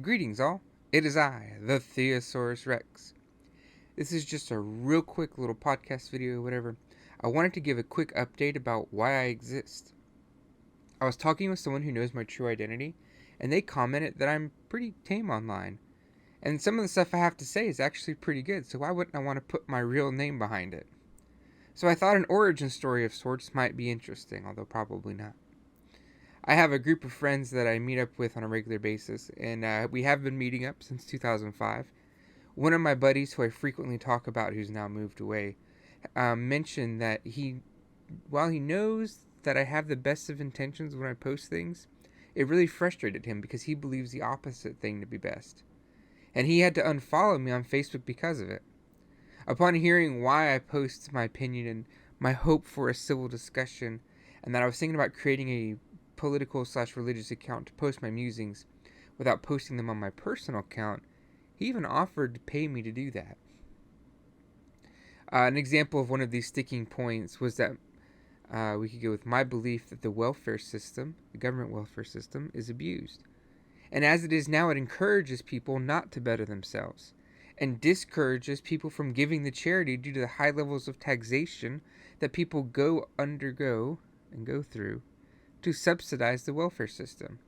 Greetings, all. It is I, the Theosaurus Rex. This is just a real quick little podcast video, whatever. I wanted to give a quick update about why I exist. I was talking with someone who knows my true identity, and they commented that I'm pretty tame online. And some of the stuff I have to say is actually pretty good, so why wouldn't I want to put my real name behind it? So I thought an origin story of sorts might be interesting, although probably not. I have a group of friends that I meet up with on a regular basis, and we have been meeting up since 2005. One of my buddies, who I frequently talk about, who's now moved away, mentioned that while he knows that I have the best of intentions when I post things, it really frustrated him because he believes the opposite thing to be best. And he had to unfollow me on Facebook because of it. Upon hearing why I post my opinion and my hope for a civil discussion, and that I was thinking about creating a political/religious account to post my musings without posting them on my personal account, he even offered to pay me to do that. An example of one of these sticking points was that we could go with my belief that the welfare system, the government welfare system, is abused. And as it is now, it encourages people not to better themselves and discourages people from giving the charity due to the high levels of taxation that people undergo and go through to subsidize the welfare system.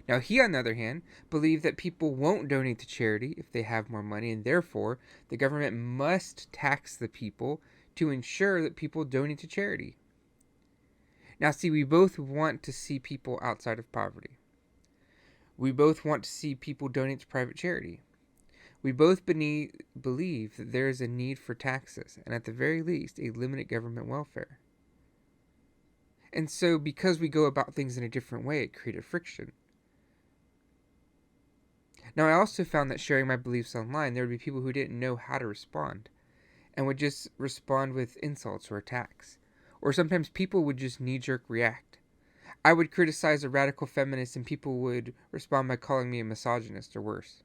Now, he, on the other hand, believed that people won't donate to charity if they have more money, and therefore the government must tax the people to ensure that people donate to charity. Now, see, we both want to see people outside of poverty. We both want to see people donate to private charity. We both believe that there is a need for taxes, and at the very least, a limited government welfare. And so, because we go about things in a different way, it created friction. Now, I also found that sharing my beliefs online, there would be people who didn't know how to respond, and would just respond with insults or attacks. Or sometimes people would just knee-jerk react. I would criticize a radical feminist, and people would respond by calling me a misogynist or worse.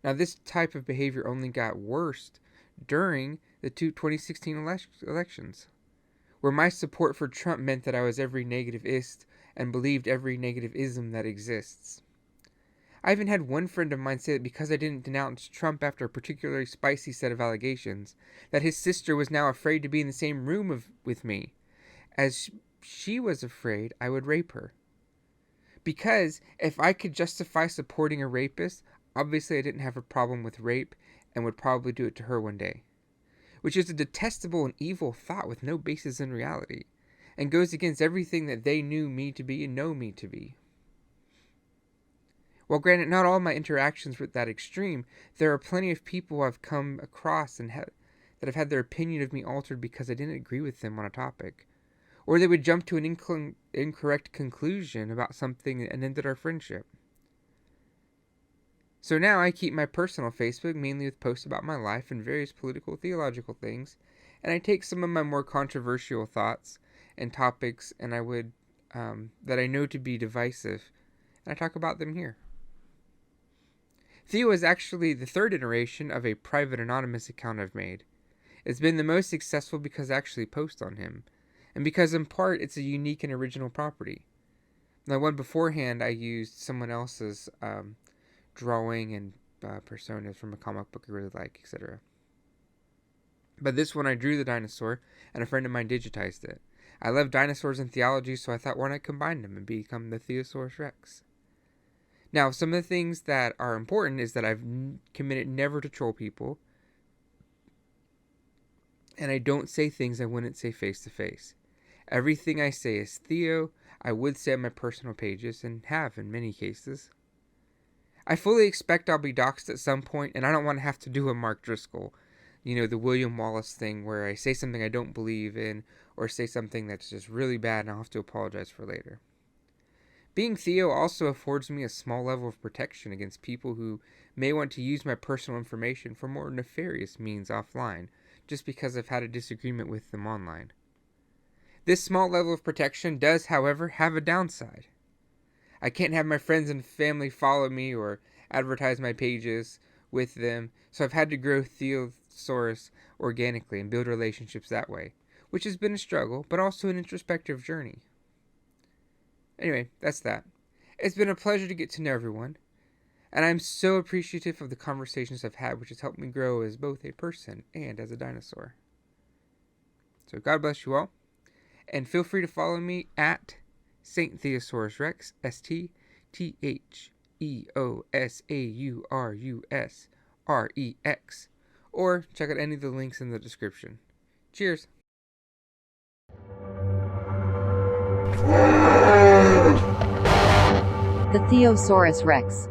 Now, this type of behavior only got worse during the 2016 elections, where my support for Trump meant that I was every negativist and believed every negativism that exists. I even had one friend of mine say that because I didn't denounce Trump after a particularly spicy set of allegations, that his sister was now afraid to be in the same room with me, as she was afraid I would rape her. Because if I could justify supporting a rapist, obviously I didn't have a problem with rape and would probably do it to her one day. Which is a detestable and evil thought with no basis in reality, and goes against everything that they knew me to be and know me to be. While granted, not all my interactions were that extreme, there are plenty of people I've come across that have had their opinion of me altered because I didn't agree with them on a topic, or they would jump to an incorrect conclusion about something and ended our friendship. So now I keep my personal Facebook mainly with posts about my life and various political theological things, and I take some of my more controversial thoughts and topics and that I know to be divisive, and I talk about them here. Theo is actually the third iteration of a private anonymous account I've made. It's been the most successful because I actually post on him, and because in part it's a unique and original property. The one beforehand I used someone else's drawing and personas from a comic book I really like, etc. But this one I drew the dinosaur, and a friend of mine digitized it. I love dinosaurs and theology, so I thought, why not combine them and become the Theosaurus Rex? Now, some of the things that are important is that I've committed never to troll people, and I don't say things I wouldn't say face to face. Everything I say is Theo. I would say on my personal pages, and have in many cases. I fully expect I'll be doxxed at some point, and I don't want to have to do a Mark Driscoll, the William Wallace thing where I say something I don't believe in, or say something that's just really bad and I'll have to apologize for later. Being Theo also affords me a small level of protection against people who may want to use my personal information for more nefarious means offline, just because I've had a disagreement with them online. This small level of protection does, however, have a downside. I can't have my friends and family follow me or advertise my pages with them, so I've had to grow Theosaurus organically and build relationships that way, which has been a struggle, but also an introspective journey. Anyway, that's that. It's been a pleasure to get to know everyone. And I'm so appreciative of the conversations I've had, which has helped me grow as both a person and as a dinosaur. So God bless you all. And feel free to follow me at St. Theosaurus Rex, STTheosaurusRex, or check out any of the links in the description. Cheers! The Theosaurus Rex.